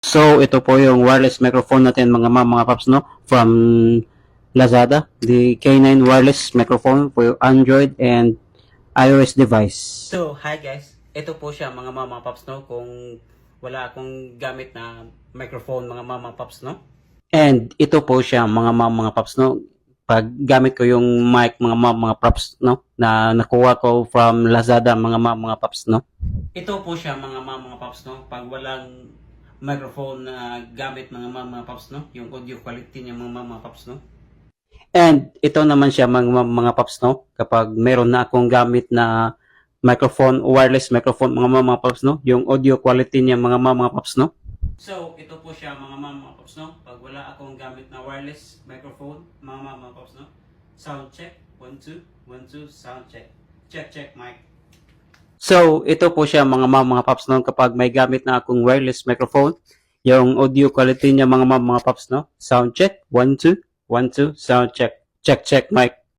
So, ito po yung wireless microphone natin mga paps, no? From Lazada. The K9 wireless microphone for your Android and iOS device. So, hi guys. Ito po siya mga paps, no? Kung wala akong gamit na microphone mga paps, no? And ito po siya mga paps, no? Pag gamit ko yung mic mga paps, no? Na nakuha ko from Lazada mga paps, no? Ito po siya mga paps, no? Pag walang microphone na gamit mga paps, no? Yung audio quality niya mga paps, no? And ito naman siya mga paps, no? Kapag meron na akong gamit na microphone, wireless microphone mga paps, no? Yung audio quality niya mga paps, no? So, ito po siya mga paps, no? Pag wala akong gamit na wireless microphone mga paps, no? Sound check, 1 2 1 2 sound check. Check mic. So, ito po siya mga paps, no? Kapag may gamit na akong wireless microphone, yung audio quality niya mga paps, no? Sound check, 1 2 1 2 sound check. Check mic.